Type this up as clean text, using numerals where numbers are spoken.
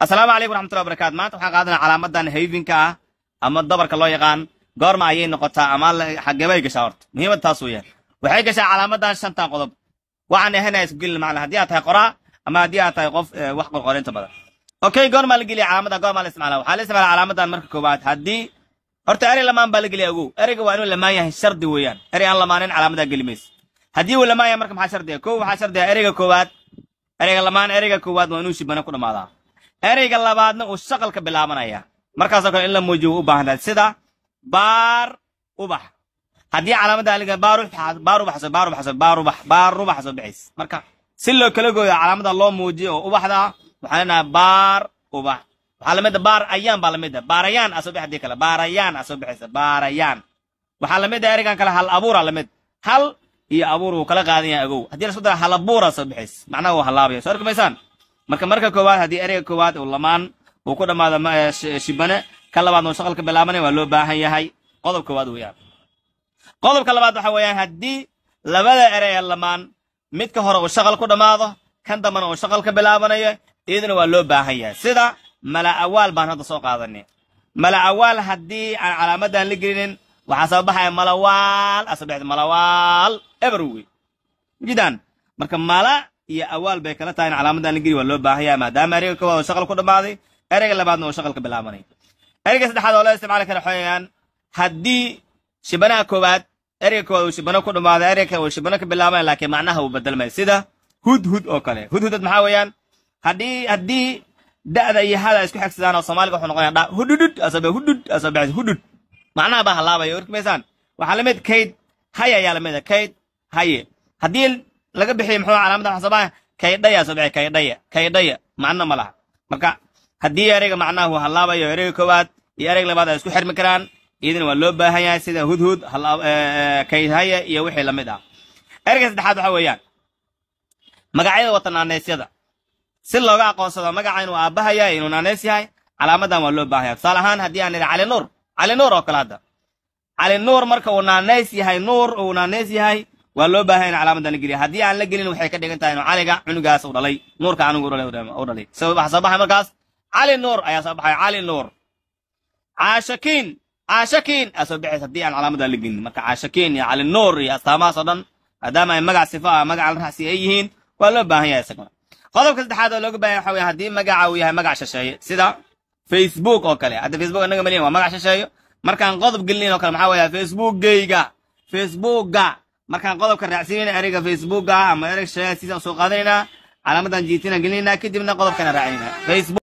السلام عليكم ورحمة الله وبركاته. ما أنتم قاعدين على مدن هيفين كا أما الدبر كله يقان قار ما عين نقطة أمال حجبي قشارت مهم التصوير وحي قشة على مدن شنطة قلب وعن هنا يسجل معنا هديات هاي قراء أما هديات هاي قف وحق القرين تبادل. أوكي قار ما لقي لي على مدن قار ما لسمع له حال اسمع على مدن مركبات هدي أرتأري لما بلقي لي أجو أريك وانو لما يهشر دويان أري الله ما نين على مدن قلميس هدي ولا ما يمركم حشر دي كو حشر دي أريك كوات أريك لما أريك كوات وانو شبنا كنا ماذا ereyga labaadna uu shaqalka bilaabanaya markaas oo kale in la muujiyo u baahnaa sida baar ubax hadii calaamada aliga baar ubax soo bixis marka si loo kala gooyo calaamada loo muujiyo oo ubaxda waxaana baar ubax waxa lamida baar ayaan baa lamida baarayaan asoo bixi kala baarayaan asoo bixisa baarayaan waxa lamida ereygan kala hal abuura lamid hal iyo abuur uu kala qaadan yahay agow hadii la soo daro hal abuura soo bixis macnaheedu waa halaabayo soo arkaysan marka koowaad hadii ereyga koowaad uu lamaan uu ku dhamaado shibane ka labaad oo shaqalka bilaabanay waa loo baahan yahay qodob koowaad weeyaan qodobka labaad waxa weeyaan hadii labada erey lamaan mid ka hore uu shaqal ku dhamaado kan dambana uu shaqalka bilaabanayo iyadana waa loo baahan yahay sida mala awaal baan hadda soo qaadanay mala awaal hadii aan calaamadan la gelinin waxa soo baxay malawaal asbaxd malawaal everywhere jidan marka mala iyo awaal bay kala tahay calaamadan la geli waa loo baahan yahay maadaama ereyga koowaad uu shaqal ku dhamaaday ereyga labaadna uu shaqalka bilaabanay ereyga saddexaad oo la isticmaali karo xayaan hadii shibanaha koowaad ereyga koowaad uu shibana ku dhamaaday ereyga uu shibana ka bilaabay laakiin macnaha uu bedelmay sida hudhud oo kale hudhud maxaa weeyaan hadii da'da iyo hada isku xigsadaan oo Soomaaliga wuxuu noqonayaa hudhud macnaha baa halaabay warkmeysaan waxa la mid kayd haya yaa la mid kayd haye hadii laga bixiyo muxuu calaamada xasabaa kaydaya soo bixi kaydaya macna ma laha marka hadii ereyga macnahu halaabayo ereyga koowaad iyo ereyga labaad ay isku xirmi karaan idin waa loo baahan yahay sida hudhud kaydaya iyo wixii lamid ah ereyga saddexaad waxa weeyaan magacyada watanaaneesyada si looga aqoonsado magaca inuu aabahaya inuu naanees yahay calaamadan waa loo baahan yahay tusaale ahaan hadii aan ila cali nuur oo kala hada cali nuur marka uu naanees yahay nuur uu naanees yahay waa loo baahan yahay calaamadan geliya hadii aan la gelin waxay ka dhigan tahay inuu caliga cunugaas u dhalay nuurka anugu u dhalay sabab waxa sabaxay markaas cali nuur ayaa sabaxay cali nuur caashakiin asoo bixis hadii aan calaamadan la gelin marka caashakiin iyo cali nuur iyo astaamahaas oo dhan maadaama ay magac sifa ah magac raxsi ay yihiin waa loo baahan yahay isaguna qodobka saddexaad oo looga baahan yahay hadii magaca uu yahay magac shisheeye sida Facebook oo kale hadda Facebook anaga maliin waa magac shisheeye markaan qodob gelin oo kale maxaa weeyaa Facebookga markaan qodobka raacsiinayna ereyga Facebook ama ereyga shisheeye sida soo qaadanayna calaamadan jiitina gelinayna kadibna qodobkana raacinayna Facebook